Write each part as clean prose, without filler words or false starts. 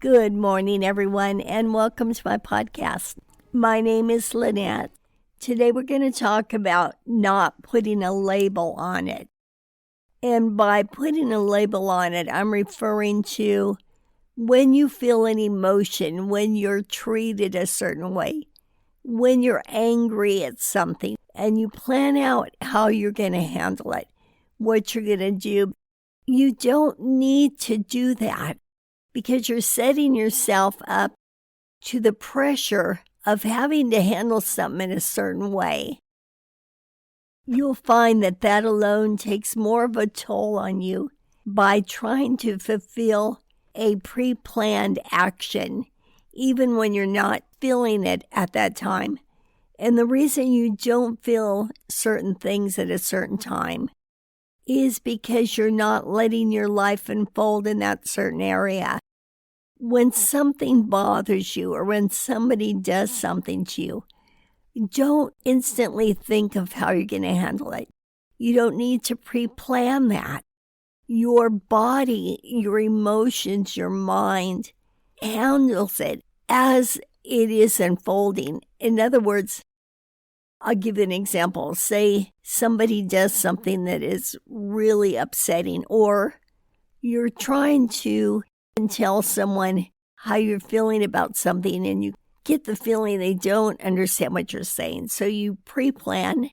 Good morning, everyone, and welcome to my podcast. My name is Lynette. Today we're going to talk about not putting a label on it. And by putting a label on it, I'm referring to when you feel an emotion, when you're treated a certain way, when you're angry at something, and you plan out how you're going to handle it, what you're going to do. You don't need to do that, because you're setting yourself up to the pressure of having to handle something in a certain way. You'll find that alone takes more of a toll on you by trying to fulfill a pre-planned action, even when you're not feeling it at that time. And the reason you don't feel certain things at a certain time is because you're not letting your life unfold in that certain area. When something bothers you or when somebody does something to you, don't instantly think of how you're going to handle it. You don't need to pre-plan that. Your body, your emotions, your mind handles it as it is unfolding. In other words, I'll give you an example. Say somebody does something that is really upsetting, or you're trying to tell someone how you're feeling about something and you get the feeling they don't understand what you're saying. So you pre-plan,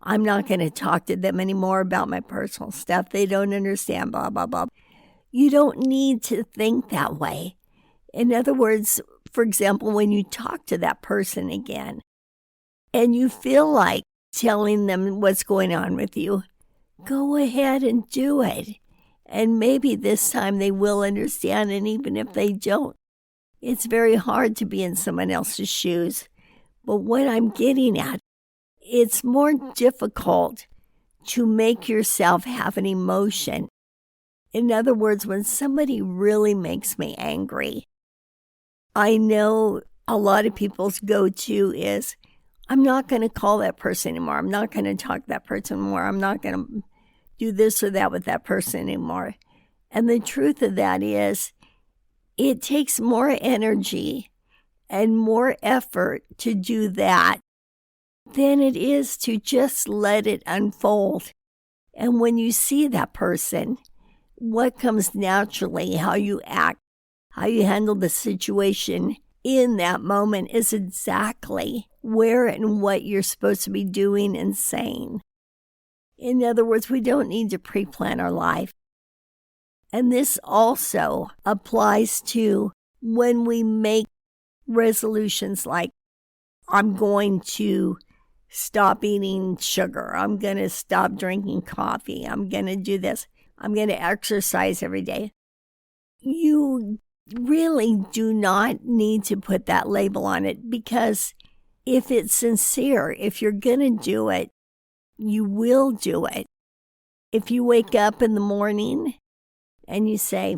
I'm not going to talk to them anymore about my personal stuff. They don't understand, blah, blah, blah. You don't need to think that way. In other words, for example, when you talk to that person again, and you feel like telling them what's going on with you, go ahead and do it. And maybe this time they will understand, and even if they don't, it's very hard to be in someone else's shoes. But what I'm getting at, it's more difficult to make yourself have an emotion. In other words, when somebody really makes me angry, I know a lot of people's go-to is, I'm not going to call that person anymore. I'm not going to talk to that person anymore. I'm not going to do this or that with that person anymore. And the truth of that is, it takes more energy and more effort to do that than it is to just let it unfold. And when you see that person, what comes naturally, how you act, how you handle the situation in that moment is exactly where and what you're supposed to be doing and saying. In other words, we don't need to pre-plan our life. And this also applies to when we make resolutions like, I'm going to stop eating sugar. I'm going to stop drinking coffee. I'm going to do this. I'm going to exercise every day. You really do not need to put that label on it, because if it's sincere, if you're going to do it, you will do it. If you wake up in the morning and you say,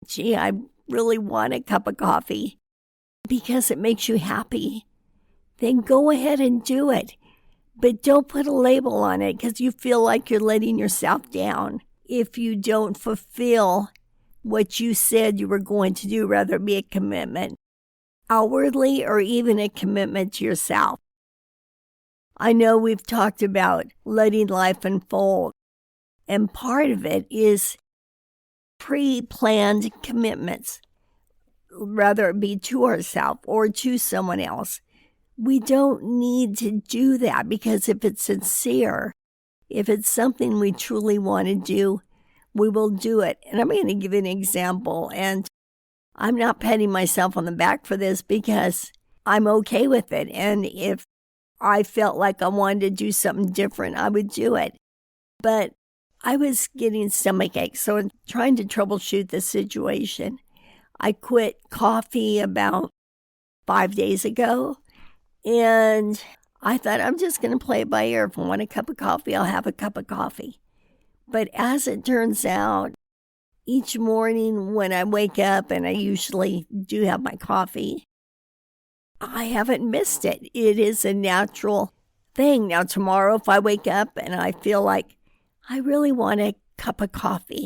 gee, I really want a cup of coffee because it makes you happy, then go ahead and do it. But don't put a label on it because you feel like you're letting yourself down if you don't fulfill what you said you were going to do, whether it be a commitment outwardly or even a commitment to yourself. I know we've talked about letting life unfold, and part of it is pre-planned commitments, whether it be to ourselves or to someone else. We don't need to do that, because if it's sincere, if it's something we truly want to do, we will do it. And I'm going to give you an example, and I'm not patting myself on the back for this because I'm okay with it. And if I felt like I wanted to do something different, I would do it. But I was getting stomach aches, so I'm trying to troubleshoot the situation. I quit coffee about 5 days ago, and I thought I'm just going to play it by ear. If I want a cup of coffee, I'll have a cup of coffee. But as it turns out, each morning when I wake up, and I usually do have my coffee, I haven't missed it. It is a natural thing. Now, tomorrow, if I wake up and I feel like I really want a cup of coffee,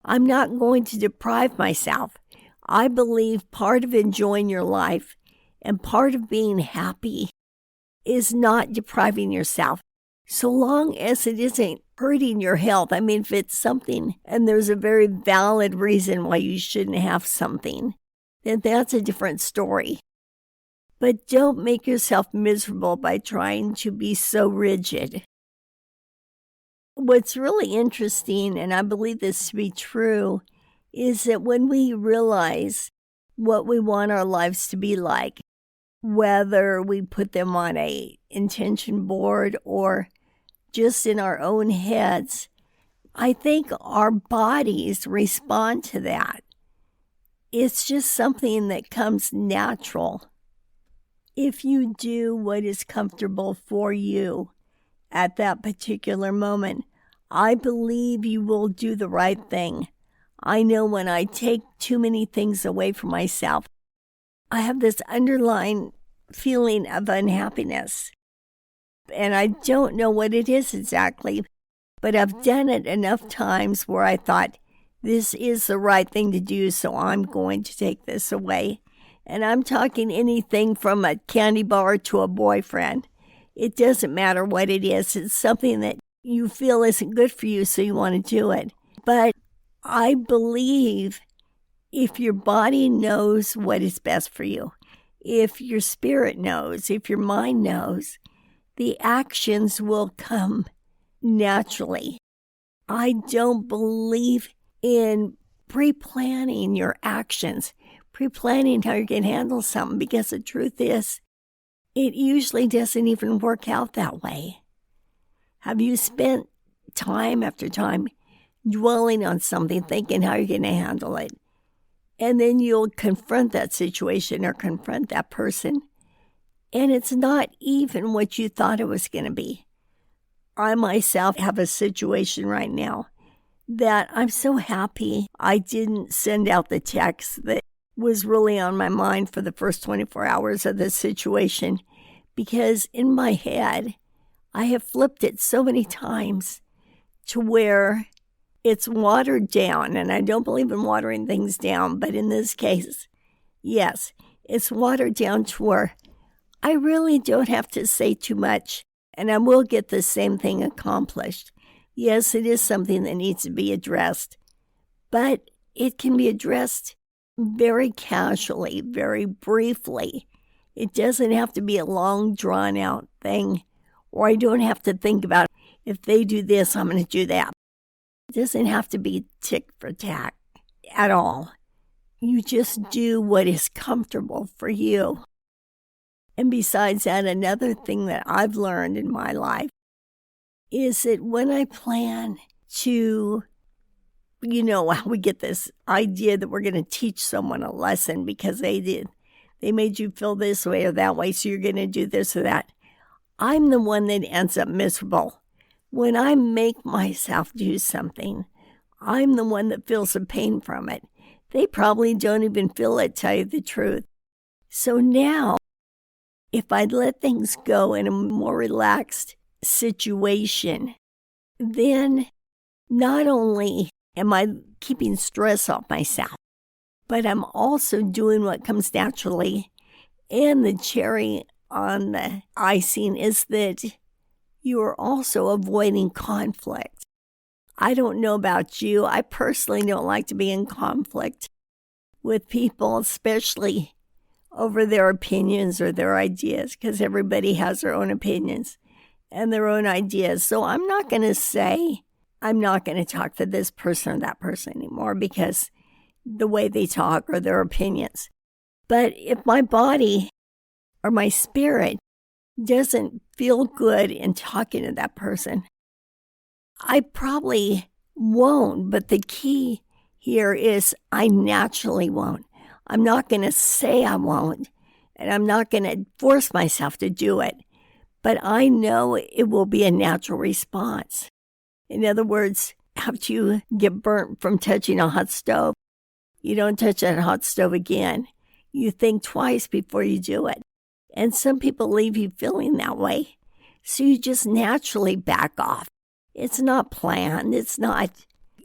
I'm not going to deprive myself. I believe part of enjoying your life and part of being happy is not depriving yourself, so long as it isn't hurting your health. I mean, if it's something and there's a very valid reason why you shouldn't have something, then that's a different story. But don't make yourself miserable by trying to be so rigid. What's really interesting, and I believe this to be true, is that when we realize what we want our lives to be like, whether we put them on a intention board or just in our own heads, I think our bodies respond to that. It's just something that comes natural. If you do what is comfortable for you at that particular moment, I believe you will do the right thing. I know when I take too many things away from myself, I have this underlying feeling of unhappiness. And I don't know what it is exactly, but I've done it enough times where I thought, this is the right thing to do, so I'm going to take this away. And I'm talking anything from a candy bar to a boyfriend. It doesn't matter what it is. It's something that you feel isn't good for you, so you want to do it. But I believe if your body knows what is best for you, if your spirit knows, if your mind knows, the actions will come naturally. I don't believe in pre-planning your actions, pre-planning how you're going to handle something, because the truth is, it usually doesn't even work out that way. Have you spent time after time dwelling on something, thinking how you're going to handle it? And then you'll confront that situation or confront that person, and it's not even what you thought it was going to be. I myself have a situation right now that I'm so happy I didn't send out the text that was really on my mind for the first 24 hours of this situation, because in my head, I have flipped it so many times to where it's watered down, and I don't believe in watering things down, but in this case, yes, it's watered down to where I really don't have to say too much, and I will get the same thing accomplished. Yes, it is something that needs to be addressed, but it can be addressed very casually, very briefly. It doesn't have to be a long, drawn-out thing, or I don't have to think about, if they do this, I'm going to do that. It doesn't have to be tick for tack at all. You just do what is comfortable for you. And besides that, another thing that I've learned in my life is that when I plan to, we get this idea that we're going to teach someone a lesson because they made you feel this way or that way, so you're going to do this or that. I'm the one that ends up miserable. When I make myself do something, I'm the one that feels the pain from it. They probably don't even feel it, tell you the truth. So now, if I let things go in a more relaxed situation, then not only am I keeping stress off myself, but I'm also doing what comes naturally. And the cherry on the icing is that you are also avoiding conflict. I don't know about you. I personally don't like to be in conflict with people, especially over their opinions or their ideas, because everybody has their own opinions and their own ideas. So I'm not going to say I'm not going to talk to this person or that person anymore because the way they talk or their opinions. But if my body or my spirit doesn't feel good in talking to that person, I probably won't. But the key here is I naturally won't. I'm not going to say I won't, and I'm not going to force myself to do it. But I know it will be a natural response. In other words, after you get burnt from touching a hot stove, you don't touch that hot stove again. You think twice before you do it. And some people leave you feeling that way. So you just naturally back off. It's not planned. It's not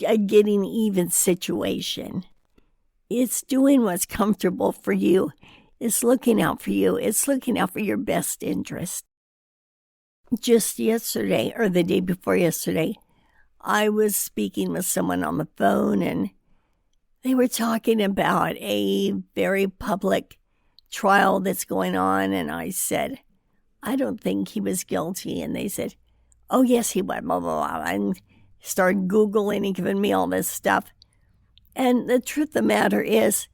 a getting even situation. It's doing what's comfortable for you. It's looking out for you. It's looking out for your best interest. Just yesterday, or the day before yesterday, I was speaking with someone on the phone, and they were talking about a very public trial that's going on, and I said, I don't think he was guilty. And they said, oh, yes, he was, blah, blah, blah, and started Googling and giving me all this stuff. And the truth of the matter is,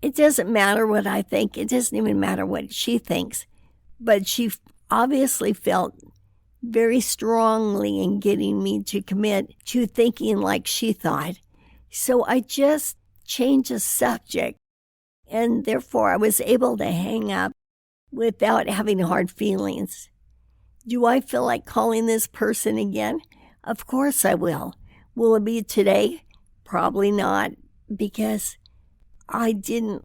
it doesn't matter what I think. It doesn't even matter what she thinks. But she obviously felt very strongly in getting me to commit to thinking like she thought. So I just changed the subject, and therefore I was able to hang up without having hard feelings. Do I feel like calling this person again? Of course I will. Will it be today? Probably not, because I didn't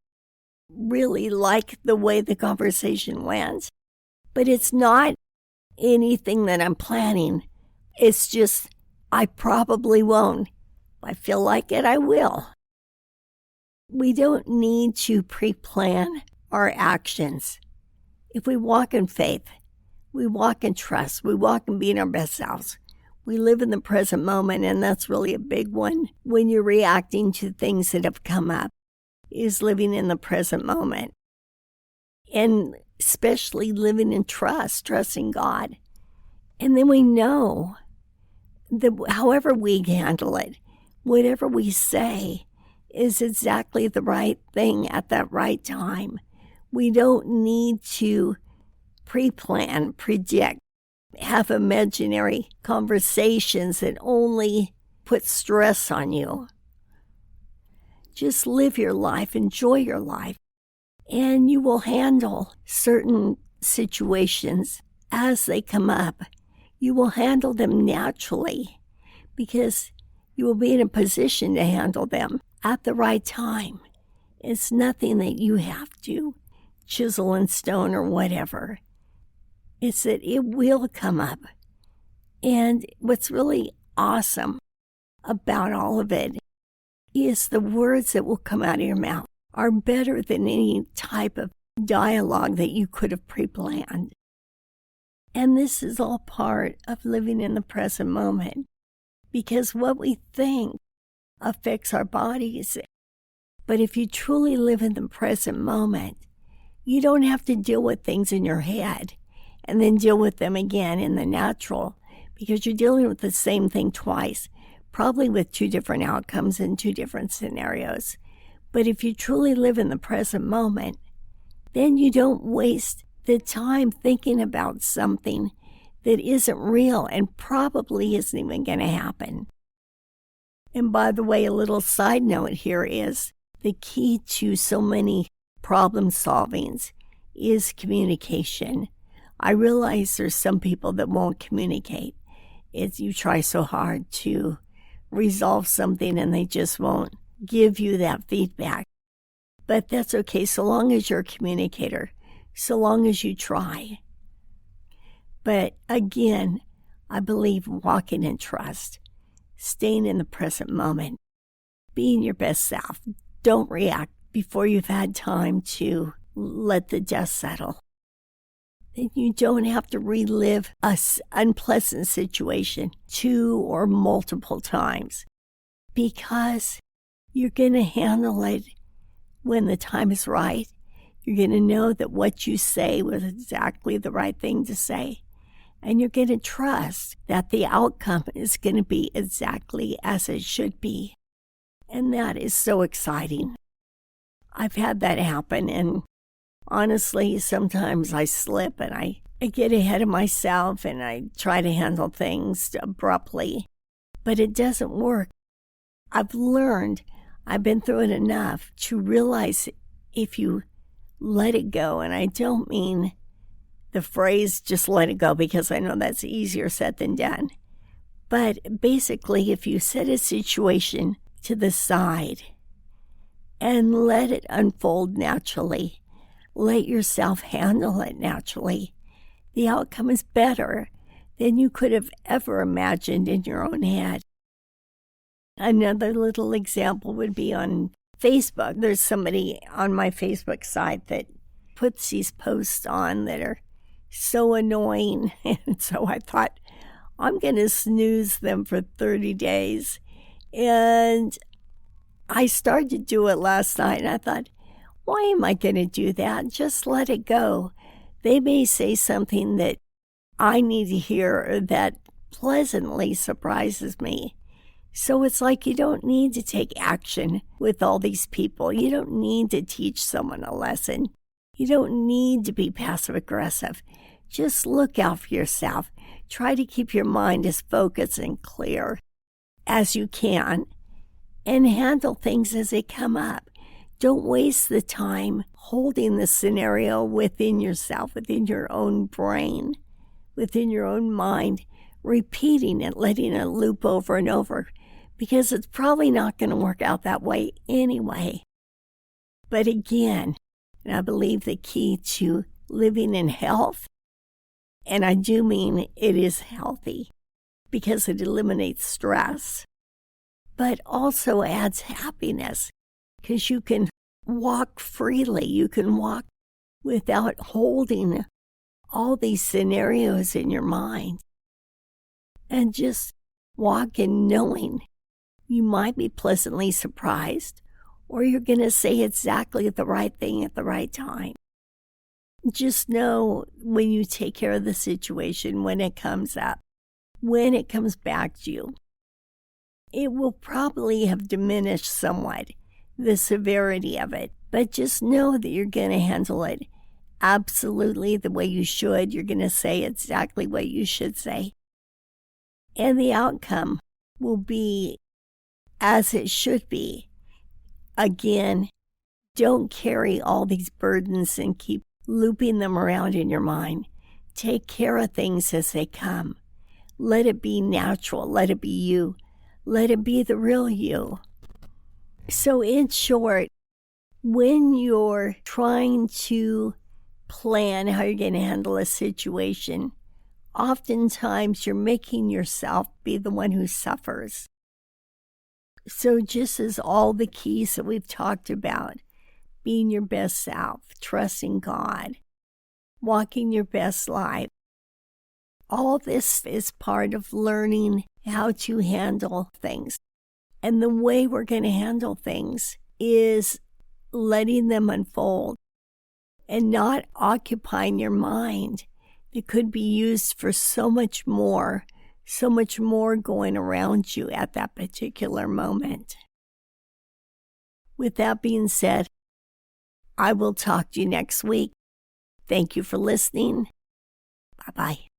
really like the way the conversation went. But it's not anything that I'm planning. It's just, I probably won't. If I feel like it, I will. We don't need to pre-plan our actions. If we walk in faith, we walk in trust, we walk in being our best selves. We live in the present moment, and that's really a big one when you're reacting to things that have come up, is living in the present moment. And especially living in trust, trusting God. And then we know that however we handle it, whatever we say, is exactly the right thing at that right time. We don't need to pre-plan, predict, have imaginary conversations that only put stress on you. Just live your life, enjoy your life, and you will handle certain situations as they come up. You will handle them naturally because you will be in a position to handle them at the right time. It's nothing that you have to chisel in stone or whatever. It's that it will come up. And what's really awesome about all of it is the words that will come out of your mouth are better than any type of dialogue that you could have pre-planned. And this is all part of living in the present moment, because what we think affects our bodies. But if you truly live in the present moment, you don't have to deal with things in your head and then deal with them again in the natural, because you're dealing with the same thing twice, probably with two different outcomes in two different scenarios. But if you truly live in the present moment, then you don't waste the time thinking about something that isn't real and probably isn't even going to happen. And by the way, a little side note here is the key to so many problem solvings is communication. I realize there's some people that won't communicate. You try so hard to resolve something and they just won't give you that feedback. But that's okay, so long as you're a communicator, so long as you try. But again, I believe walking in trust, staying in the present moment, being your best self. Don't react before you've had time to let the dust settle. Then you don't have to relive an unpleasant situation 2 or multiple times, because you're going to handle it when the time is right. You're going to know that what you say was exactly the right thing to say. And you're going to trust that the outcome is going to be exactly as it should be. And that is so exciting. I've had that happen, and honestly, sometimes I slip and I get ahead of myself and I try to handle things abruptly, but it doesn't work. I've learned, I've been through it enough to realize if you let it go, and I don't mean the phrase just let it go, because I know that's easier said than done. But basically, if you set a situation to the side and let it unfold naturally, let yourself handle it naturally, the outcome is better than you could have ever imagined in your own head. Another little example would be on Facebook. There's somebody on my Facebook site that puts these posts on that are so annoying. And so I thought, I'm going to snooze them for 30 days. And I started to do it last night, and I thought, why am I going to do that? Just let it go. They may say something that I need to hear or that pleasantly surprises me. So it's like you don't need to take action with all these people. You don't need to teach someone a lesson. You don't need to be passive aggressive. Just look out for yourself. Try to keep your mind as focused and clear as you can and handle things as they come up. Don't waste the time holding the scenario within yourself, within your own brain, within your own mind, repeating it, letting it loop over and over, because it's probably not going to work out that way anyway. But again, and I believe the key to living in health, and I do mean it is healthy because it eliminates stress, but also adds happiness because you can walk freely. You can walk without holding all these scenarios in your mind and just walk in knowing you might be pleasantly surprised or you're going to say exactly the right thing at the right time. Just know when you take care of the situation, when it comes up, when it comes back to you, it will probably have diminished somewhat the severity of it, but just know that you're going to handle it absolutely the way you should. You're going to say exactly what you should say. And the outcome will be as it should be. Again, don't carry all these burdens and keep looping them around in your mind. Take care of things as they come. Let it be natural. Let it be you. Let it be the real you. So in short, when you're trying to plan how you're going to handle a situation, oftentimes you're making yourself be the one who suffers. So just as all the keys that we've talked about, being your best self, trusting God, walking your best life, all this is part of learning how to handle things. And the way we're going to handle things is letting them unfold and not occupying your mind. It could be used for so much more going around you at that particular moment. With that being said, I will talk to you next week. Thank you for listening. Bye-bye.